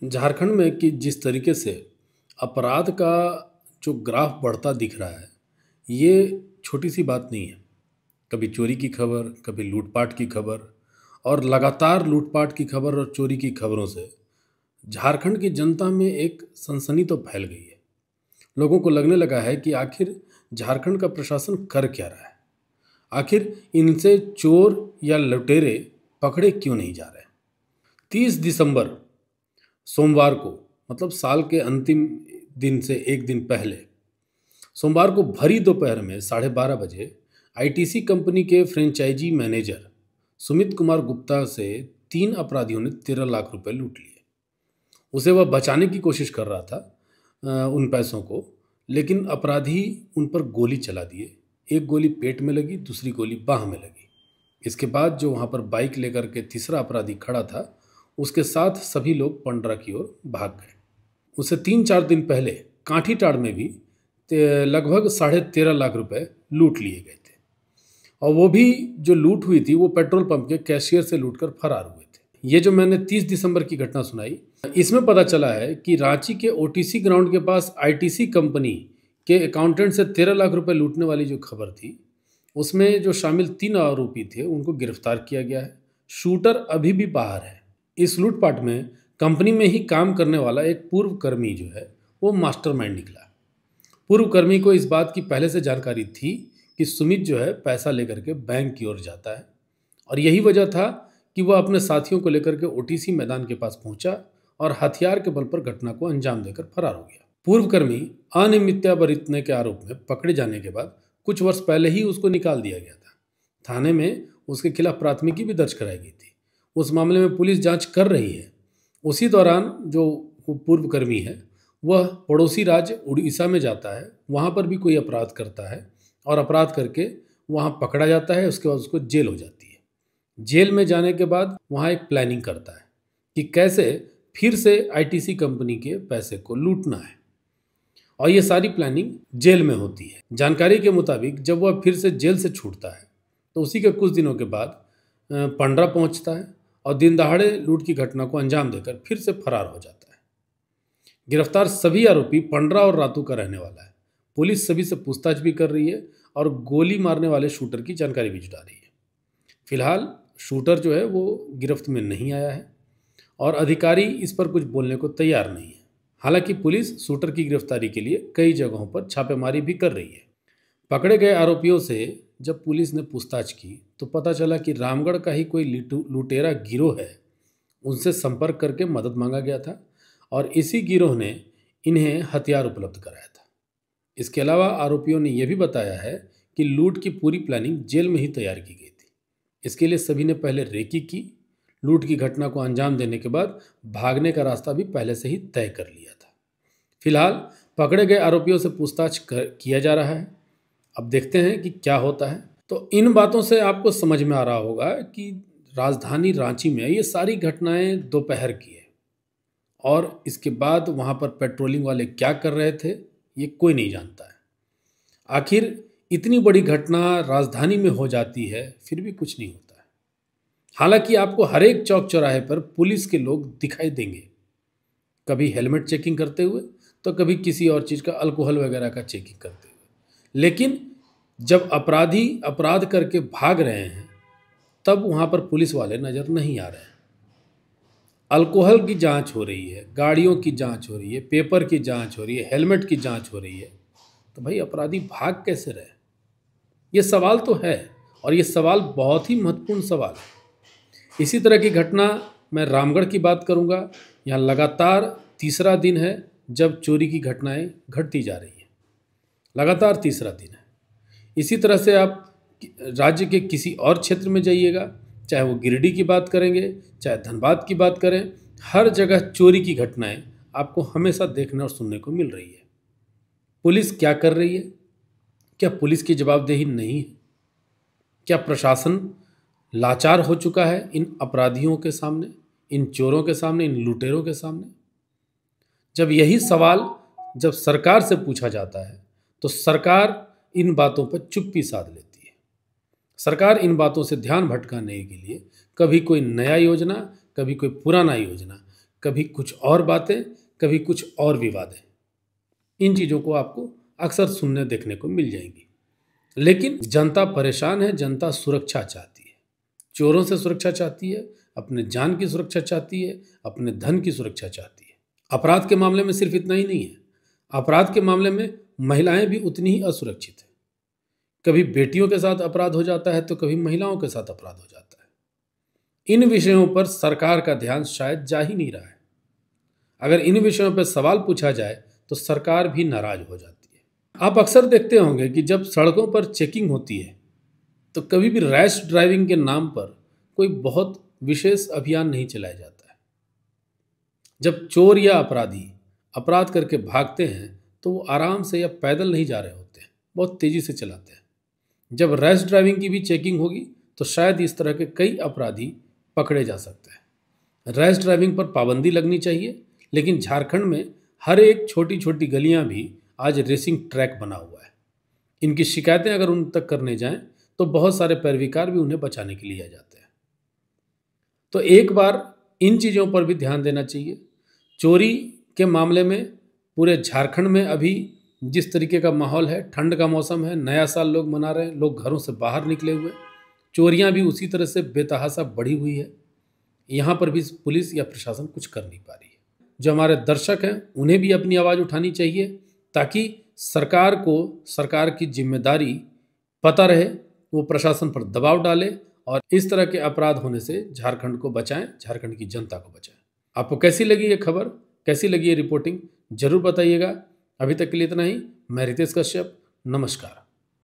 झारखंड में कि जिस तरीके से अपराध का जो ग्राफ बढ़ता दिख रहा है, ये छोटी सी बात नहीं है। कभी चोरी की खबर, कभी लूटपाट की खबर और लगातार लूटपाट की खबर और चोरी की खबरों से झारखंड की जनता में एक सनसनी तो फैल गई है। लोगों को लगने लगा है कि आखिर झारखंड का प्रशासन कर क्या रहा है, आखिर इनसे चोर या लुटेरे पकड़े क्यों नहीं जा रहे। 30 दिसंबर सोमवार को, मतलब साल के अंतिम दिन से एक दिन पहले, सोमवार को भरी दोपहर में 12:30 बजे आईटीसी कंपनी के फ्रेंचाइजी मैनेजर सुमित कुमार गुप्ता से 3 अपराधियों ने 13 लाख रुपए लूट लिए। उसे वह बचाने की कोशिश कर रहा था उन पैसों को, लेकिन अपराधी उन पर गोली चला दिए। एक गोली पेट में लगी, दूसरी गोली बाह में लगी। इसके बाद जो वहाँ पर बाइक लेकर के तीसरा अपराधी खड़ा था, उसके साथ सभी लोग पंडरा की ओर भाग गए। उससे 3-4 दिन पहले कांठीटाड़ में भी लगभग 13.5 लाख रुपए लूट लिए गए थे, और वो भी जो लूट हुई थी वो पेट्रोल पंप के कैशियर से लूटकर फरार हुए थे। ये जो मैंने 30 दिसंबर की घटना सुनाई, इसमें पता चला है कि रांची के ओटीसी ग्राउंड के पास आईटीसी कंपनी के अकाउंटेंट से 13 लाख रुपए लूटने वाली जो खबर थी, उसमें जो शामिल 3 आरोपी थे उनको गिरफ्तार किया गया है। शूटर अभी भी बाहर है। इस लूटपाट में कंपनी में ही काम करने वाला एक पूर्व कर्मी जो है वो मास्टरमाइंड निकला। पूर्व कर्मी को इस बात की पहले से जानकारी थी कि सुमित जो है पैसा लेकर के बैंक की ओर जाता है, और यही वजह था कि वह अपने साथियों को लेकर के ओटीसी मैदान के पास पहुंचा और हथियार के बल पर घटना को अंजाम देकर फरार हो गया। पूर्व कर्मी अनियमितता बरतने के आरोप में पकड़े जाने के बाद कुछ वर्ष पहले ही उसको निकाल दिया गया था। थाने में उसके खिलाफ प्राथमिकी भी दर्ज कराई गई थी। उस मामले में पुलिस जांच कर रही है। उसी दौरान जो पूर्व कर्मी है वह पड़ोसी राज्य उड़ीसा में जाता है, वहाँ पर भी कोई अपराध करता है और अपराध करके वहाँ पकड़ा जाता है। उसके बाद उसको जेल हो जाती है। जेल में जाने के बाद वहाँ एक प्लानिंग करता है कि कैसे फिर से आईटीसी कंपनी के पैसे को लूटना है, और ये सारी प्लानिंग जेल में होती है। जानकारी के मुताबिक जब वह फिर से जेल से छूटता है तो उसी के कुछ दिनों के बाद पंडरा पहुंचता है और दिन दहाड़े लूट की घटना को अंजाम देकर फिर से फरार हो जाता है। गिरफ्तार सभी आरोपी पंडरा और रातू का रहने वाला है। पुलिस सभी से पूछताछ भी कर रही है और गोली मारने वाले शूटर की जानकारी भी जुटा रही है। फिलहाल शूटर जो है वो गिरफ्त में नहीं आया है और अधिकारी इस पर कुछ बोलने को तैयार नहीं है। हालांकि पुलिस शूटर की गिरफ्तारी के लिए कई जगहों पर छापेमारी भी कर रही है। पकड़े गए आरोपियों से जब पुलिस ने पूछताछ की तो पता चला कि रामगढ़ का ही कोई लुटेरा गिरोह है, उनसे संपर्क करके मदद मांगा गया था और इसी गिरोह ने इन्हें हथियार उपलब्ध कराया था। इसके अलावा आरोपियों ने यह भी बताया है कि लूट की पूरी प्लानिंग जेल में ही तैयार की गई थी। इसके लिए सभी ने पहले रेकी की। लूट की घटना को अंजाम देने के बाद भागने का रास्ता भी पहले से ही तय कर लिया था। फिलहाल पकड़े गए आरोपियों से पूछताछ किया जा रहा है। अब देखते हैं कि क्या होता है। तो इन बातों से आपको समझ में आ रहा होगा कि राजधानी रांची में ये सारी घटनाएं दोपहर की है, और इसके बाद वहाँ पर पेट्रोलिंग वाले क्या कर रहे थे ये कोई नहीं जानता है। आखिर इतनी बड़ी घटना राजधानी में हो जाती है फिर भी कुछ नहीं होता है। हालांकि आपको हर एक चौक चौराहे पर पुलिस के लोग दिखाई देंगे, कभी हेलमेट चेकिंग करते हुए तो कभी किसी और चीज़ का अल्कोहल वगैरह का चेकिंग करते हुए। लेकिन जब अपराधी अपराध करके भाग रहे हैं तब वहाँ पर पुलिस वाले नज़र नहीं आ रहे हैं। अल्कोहल की जांच हो रही है, गाड़ियों की जांच हो रही है, पेपर की जांच हो रही है, हेलमेट की जांच हो रही है, तो भाई अपराधी भाग कैसे रहे? ये सवाल तो है, और ये सवाल बहुत ही महत्वपूर्ण सवाल है। इसी तरह की घटना मैं रामगढ़ की बात करूंगा। यहाँ लगातार तीसरा दिन है जब चोरी की घटनाएं घटती जा रही हैं। लगातार तीसरा दिन है। इसी तरह से आप राज्य के किसी और क्षेत्र में जाइएगा, चाहे वो गिरिडीह की बात करेंगे, चाहे धनबाद की बात करें, हर जगह चोरी की घटनाएं आपको हमेशा देखने और सुनने को मिल रही है। पुलिस क्या कर रही है? क्या पुलिस की जवाबदेही नहीं है? क्या प्रशासन लाचार हो चुका है इन अपराधियों के सामने, इन चोरों के सामने, इन लुटेरों के सामने? जब यही सवाल जब सरकार से पूछा जाता है तो सरकार इन बातों पर चुप्पी साध लेती है। सरकार इन बातों से ध्यान भटकाने के लिए कभी कोई नया योजना, कभी कोई पुराना योजना, कभी कुछ और बातें, कभी कुछ और विवादें। इन चीज़ों को आपको अक्सर सुनने देखने को मिल जाएंगी। लेकिन जनता परेशान है, जनता सुरक्षा चाहती है, चोरों से सुरक्षा चाहती है, अपने जान की सुरक्षा चाहती है, अपने धन की सुरक्षा चाहती है। अपराध के मामले में सिर्फ इतना ही नहीं है, अपराध के मामले में महिलाएं भी उतनी ही असुरक्षित है। कभी बेटियों के साथ अपराध हो जाता है तो कभी महिलाओं के साथ अपराध हो जाता है। इन विषयों पर सरकार का ध्यान शायद जा ही नहीं रहा है। अगर इन विषयों पर सवाल पूछा जाए तो सरकार भी नाराज हो जाती है। आप अक्सर देखते होंगे कि जब सड़कों पर चेकिंग होती है तो कभी भी रैश ड्राइविंग के नाम पर कोई बहुत विशेष अभियान नहीं चलाया जाता है। जब चोर या अपराधी अपराध करके भागते हैं तो वो आराम से या पैदल नहीं जा रहे होते हैं, बहुत तेजी से चलाते हैं। जब रैश ड्राइविंग की भी चेकिंग होगी तो शायद इस तरह के कई अपराधी पकड़े जा सकते हैं। रैश ड्राइविंग पर पाबंदी लगनी चाहिए, लेकिन झारखंड में हर एक छोटी छोटी गलियां भी आज रेसिंग ट्रैक बना हुआ है। इनकी शिकायतें अगर उन तक करने जाएं तो बहुत सारे पैरविकार भी उन्हें बचाने के लिए आ जाते हैं। तो एक बार इन चीज़ों पर भी ध्यान देना चाहिए। चोरी के मामले में पूरे झारखंड में अभी जिस तरीके का माहौल है, ठंड का मौसम है, नया साल लोग मना रहे हैं, लोग घरों से बाहर निकले हुए, चोरियां भी उसी तरह से बेतहाशा बढ़ी हुई है। यहाँ पर भी पुलिस या प्रशासन कुछ कर नहीं पा रही है। जो हमारे दर्शक हैं उन्हें भी अपनी आवाज़ उठानी चाहिए ताकि सरकार को सरकार की जिम्मेदारी पता रहे, वो प्रशासन पर दबाव डाले और इस तरह के अपराध होने से झारखंड को बचाएं, झारखंड की जनता को बचाएं। आपको कैसी लगी ये खबर, कैसी लगी ये रिपोर्टिंग, जरूर बताइएगा। अभी तक के लिए इतना ही। मैं रितेश कश्यप, नमस्कार।